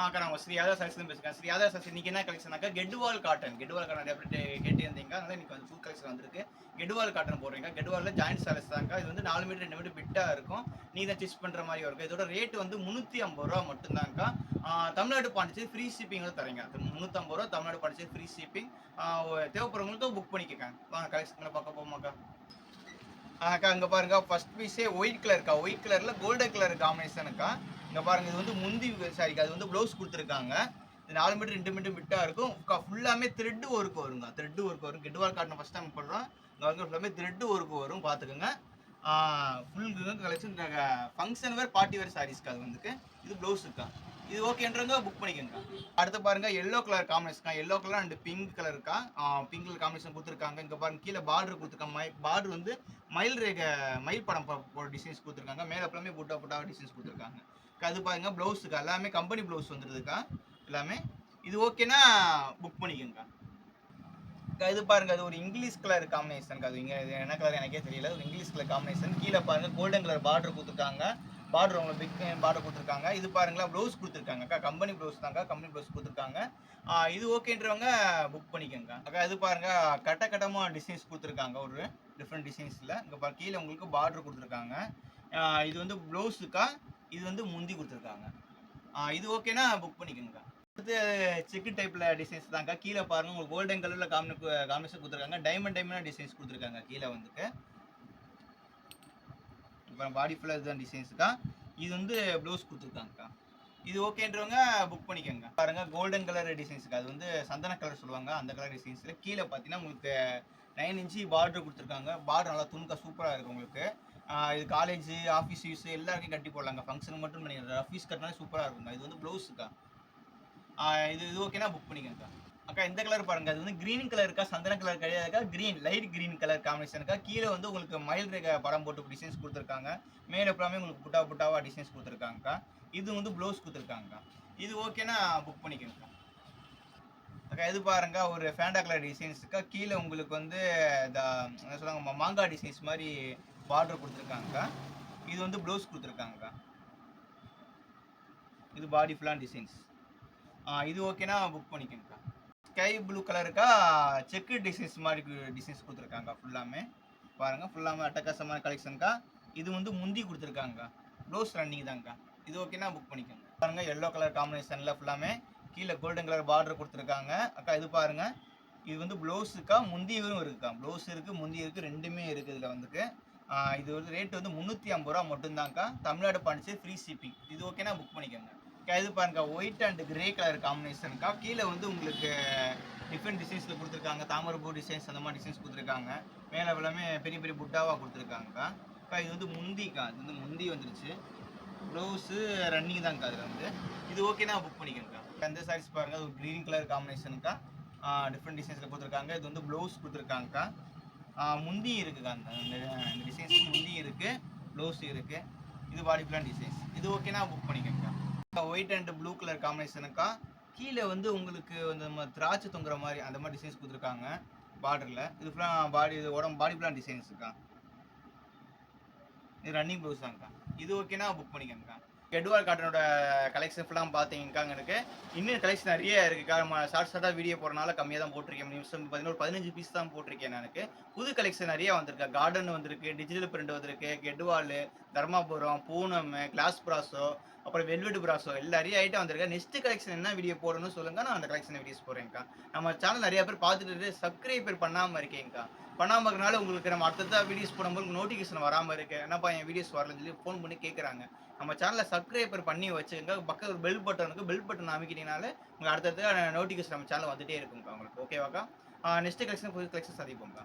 அக்கா நான் ஸ்ரீ யாதவ சாரீஸ்ல பேசுகிறேன். ஸ்ரீ யாதவ சாரீஸ் இன்னைக்கு என்ன கலெக்ஷனாக்கா கெட்டுவால் காட்டன். கெட்டுவால் காட்டன் நிறைய பேர் கேட்டிருந்தீங்க. அதனால இன்னைக்கு வந்து புது கலெக்ஷன் வந்திருக்கு. கெட்டுவால் காட்டன் போடுறீங்க. கெட்டுவால்ல ஜாயிண்ட் சாரீஸ் தான்க்கா. இது வந்து 4 மீட்டர் 2 மீட்டர் பிட்டா இருக்கும். நீங்க தான் ஸ்டிச் பண்ற மாதிரி இருக்கும். இதோட ரேட் வந்து ரூ. 350 மட்டும் தான்க்கா. தமிழ்நாடு பாண்டிச்சேரி ஃப்ரீ ஷிப்பிங்ல தரீங்க. ரூ. 350 தமிழ்நாடு பாண்டிச்சேரி ஃப்ரீ ஷிப்பிங். தேவைப்படுறவங்களுக்கு புக் பண்ணிக்கங்க. வாங்க கலெக்ஷன்ல பார்க்க போமாக்கா. அக்கா இங்க பாருங்க ஃபர்ஸ்ட் பீஸே ஒயிட் கலர்க்கா. ஒயிட் கலர்ல கோல்டன் கலர் காம்பினேஷனுக்கா. இங்க பாருங்க இது வந்து முந்தி சாரிக்கா. அது வந்து ப்ளவுஸ் கொடுத்துருக்காங்க. இது 4 மீட்டர் 2 மீட்டர் விட்டா இருக்கும். ஃபுல்லாமே த்ரெட் ஒர்க் வருங்க. த்ரெட் ஒர்க் வரும். கெட்டுவால் காட்டன் ஃபர்ஸ்ட் டைம் போடுறோம். இங்க வந்து ஃபுல்லாமே த்ரெட் ஒர்க் வரும் பார்த்துக்கோங்க. Full collection function wear party wear சாரீஸ்க்கு அது வந்துக்கு. இது ப்ளவுஸுக்கா. இது ஓகேன்றவங்க புக் பண்ணிக்கோங்க. அடுத்து பாருங்க yellow colour combination. Yellow colour and pink colour இருக்கா. பிங்க் கலர் காம்பினேஷன் கொடுத்துருக்காங்க. இங்க பாருங்க கீழே பார்டர் கொடுத்துருக்காங்க. பார்டர் வந்து மயில் ரேகை மயில் படம் போட டிசைன்ஸ் கொடுத்துருக்காங்க. மேலே எல்லாமே புட்டா புட்டா டிசைன்ஸ் கொடுத்துருக்காங்க. அது பாருங்க ப்ளவுஸுக்கா எல்லாமே கம்பெனி ப்ளவுஸ் வந்துருதுக்கா எல்லாமே. இது ஓகேனா புக் பண்ணிக்கோங்க. இது பாருங்க அது ஒரு இங்கிலீஷ் கலர் காம்பினேஷன். அது இங்க என்ன கலர் எனக்கே தெரியல. ஒரு இங்கிலீஷ் கலர் காம்பினேஷன். கீழே பாருங்க கோல்டன் கலர் பார்டர் கொடுத்துருக்காங்க. பார்டர் உங்களுக்கு பிக் பார்டர் கொடுத்துருக்காங்க. இது பாருங்களா ப்ளவுஸ் கொடுத்துருக்காங்க. அக்கா கம்பெனி ப்ளவுஸ் தாங்க. கம்பெனி ப்ளவுஸ் கொடுத்துருக்காங்க. இது ஓகேன்றவங்க புக் பண்ணிக்கோங்க. அக்கா இது பாருங்க கட்ட கட்டமாக டிசைன்ஸ் கொடுத்துருக்காங்க. ஒரு டிஃப்ரெண்ட் டிசைன்ஸில் இங்கே கீழே உங்களுக்கு பார்டர் கொடுத்துருக்காங்க. இது வந்து ப்ளவுஸுக்கா. இது வந்து முந்தி கொடுத்துருக்காங்க. இது ஓகேனா புக் பண்ணிக்கோங்க. அடுத்து செக்கு டைப்ல டிசைன்ஸ் தாங்க. கீழே பாருங்க உங்களுக்கு கோல்டன் கலர்ல காம்பினேஷன் கொடுத்துருக்காங்க. டைமண்ட் டிசைன்ஸ் கொடுத்துருக்காங்க கீழே வந்துட்டு. இப்போ பாடி ஃபுல்லாக இதுதான் டிசைன்ஸுக்கா. இது வந்து ப்ளவுஸ் கொடுத்துருக்காங்கக்கா. இது ஓகேன்றவங்க புக் பண்ணிக்கோங்க. பாருங்க கோல்டன் கலர் டிசைன்ஸுக்கு. அது வந்து சந்தன கலர் சொல்லுவாங்க. அந்த கலர் டிசைன்ஸில் கீழே பார்த்தீங்கன்னா உங்களுக்கு 9 இன்ச்சு பார்டர் கொடுத்துருக்காங்க. பார்டர் நல்லா துணுக்கா சூப்பராக இருக்கும் உங்களுக்கு. இது காலேஜ் ஆஃபீஸ் யூஸ் எல்லாருக்கும் கட்டி போடலாங்க. ஃபங்க்ஷன் மட்டும் பண்ணிடுறேன். ஆஃபீஸ் கட்டினாலே சூப்பராக இருக்குங்க. இது வந்து ப்ளவுஸுக்கா. இது ஓகேனா புக் பண்ணிக்கோங்க. அக்கா இந்த கலர் பாருங்க. அது வந்து கிரீன் கலர் இருக்கா. சந்தன கலர் கிடையாதுக்கா. கிரீன் லைட் கிரீன் கலர் காம்பினேஷனுக்கா. கீழே வந்து உங்களுக்கு மயில் ரேகை படம் போட்டு டிசைன்ஸ் கொடுத்துருக்காங்க. மேலே எப்பவுமே உங்களுக்கு புட்டா புட்டாவா டிசைன்ஸ் கொடுத்துருக்காங்கக்கா. இது வந்து ப்ளவுஸ் கொடுத்துருக்காங்கக்கா. இது ஓகேனா புக் பண்ணிக்கோங்க. அக்கா இது பாருங்க ஒரு ஃபேண்டா கலர் டிசைன்ஸுக்கா. கீழே உங்களுக்கு வந்து என்ன சொல்லுவாங்க மாங்காய் டிசைன்ஸ் மாதிரி பார்டர் கொடுத்துருக்காங்கக்கா. இது வந்து ப்ளவுஸ் கொடுத்துருக்காங்கக்கா. இது பாடி ஃபுல்லான டிசைன்ஸ். இது ஓகேனா புக் பண்ணிக்கோங்கக்கா. ஸ்கை ப்ளூ கலருக்கா செக்கு டிசைன்ஸ் மாதிரி டிசைன்ஸ் கொடுத்துருக்காங்க. ஃபுல்லாமே பாருங்கள் ஃபுல்லாமே அட்டகாசமான கலெக்ஷனுக்கா. இது வந்து முந்தி கொடுத்துருக்காங்கக்கா. Blouse running தாங்க்கா. இது ஓகேனா புக் பண்ணிக்கோங்க. பாருங்கள் எல்லோ கலர் காம்பினேஷனில் ஃபுல்லாமே கீழே கோல்டன் கலர் பார்டர் கொடுத்துருக்காங்க. அக்கா இது பாருங்கள் இது வந்து ப்ளவுஸுக்கா. முந்தியும் இருக்குக்கா. ப்ளவுஸ் இருக்குது முந்தி இருக்குது ரெண்டுமே இருக்குது இதில் வந்துக்கு. இது வந்து ரேட் வந்து 350 ரூபா மட்டும்தாங்க்கா. Tamil Nadu Pondicherry free shipping. இது ஓகேனா புக் பண்ணிக்கோங்க. இது பாருங்க ஒயிட் அண்ட் கிரே கலர் காம்பினேஷனுக்கா. கீழே வந்து உங்களுக்கு டிஃப்ரெண்ட் டிசைன்ஸில் கொடுத்துருக்காங்க. தாமரைப்பூ டிசைன்ஸ் அந்த மாதிரி டிசைன்ஸ் கொடுத்துருக்காங்க. மேலே எல்லாமே பெரிய பெரிய புட்டாவாக கொடுத்துருக்காங்கக்கா. இது வந்து முந்திக்கா. இது வந்து முந்தி வந்துருச்சு. ப்ளவுஸு ரன்னிங் தாங்க்கா. அதில் வந்து இது ஓகேனா புக் பண்ணிக்கோங்கக்கா. அந்த சாரீஸ் பாருங்கள் அது ஒரு க்ரீன் கலர் காம்பினேஷனுக்கா. டிஃப்ரெண்ட் டிசைன்ஸில் கொடுத்துருக்காங்க. இது வந்து ப்ளவுஸ் கொடுத்துருக்காங்கக்கா. முந்தி இருக்குக்கா. அந்த டிசைன்ஸ் முந்தி இருக்குது ப்ளவுஸ் இருக்குது. இது பாடி பிளான் டிசைன்ஸ். இது ஓகேனா புக் பண்ணிக்கோங்கக்கா. ஒயிட் அண்ட் ப்ளூ கலர் காம்பினேஷனுக்கா. கீழே வந்து உங்களுக்கு இந்த திராட்சை தொங்குற மாதிரி அந்த மாதிரி டிசைன்ஸ் கொடுத்துருக்காங்க பார்டரில். இது ஃபுல்லாக பாடி உடம்பு பாடி பிளான் டிசைன்ஸுக்கா. இது ரன்னிங் ப்ளவுஸ் தாங்க்கா. இது ஓகேனா புக் பண்ணிக்கோங்கக்கா. கெட்டுவால் காட்டனோட கலெக்ஷன் ஃபுல்லாக பார்த்திங்கக்கா. எனக்கு இன்னும் கலெக்ஷன் நிறைய இருக்குக்கா. நம்ம ஷார்ட்டாக வீடியோ போகிறனால கம்மியாக தான் போட்டிருக்கேன். நிமிஷம் 15 பீஸ் தான் போட்டிருக்கேன். எனக்கு புது கலெக்ஷன் நிறைய வந்திருக்கு. கார்டன் வந்திருக்கு, டிஜிட்டல் பிரிண்ட் வந்திருக்கு, கெட்டுவால், தர்மாபுரம், பூனம், கிளாஸ் ப்ராஸோ, அப்புறம் வெல்வெட் ப்ராஸோ நிறைய ஐட்டம் வந்திருக்கு. நெக்ஸ்ட் கலெக்ஷன் என்ன வீடியோ போடணும்னு சொல்லுங்க. நான் அந்த கலெக்ஷன் வீடியோஸ் போடுறேன்க்கா. நம்ம சேனல் நிறைய பேர் பார்த்துட்டு சப்ஸ்கிரைப் பண்ணாமல் இருக்கேங்க்கா. பண்ணாமல் இருக்கனால உங்களுக்கு நம்ம அடுத்த வீடியோஸ் போடும்போது நோட்டிஃபிகேஷன் வராமல் இருக்கு. என்னப்பா என் வீடியோஸ் வரலன்னு சொல்லி ஃபோன் பண்ணி கேட்குறாங்க. நம்ம சேனலை சப்ஸ்கிரைபர் பண்ணி வச்சுக்கோங்க. பக்கம் ஒரு பெல் பட்டன் இருக்குது. பெல் பட்டன் அமைக்கிட்டீங்கனாலே உங்களுக்கு அடுத்தடுத்து நோட்டிஃபிகேஷன் நம்ம சேனல் வந்துகிட்டே இருக்கும்க்கா உங்களுக்கு. ஓகேவாக்கா. நெக்ஸ்ட் கலெக்ஷன் புது கலெக்ஷன் சந்திப்போம்க்கா.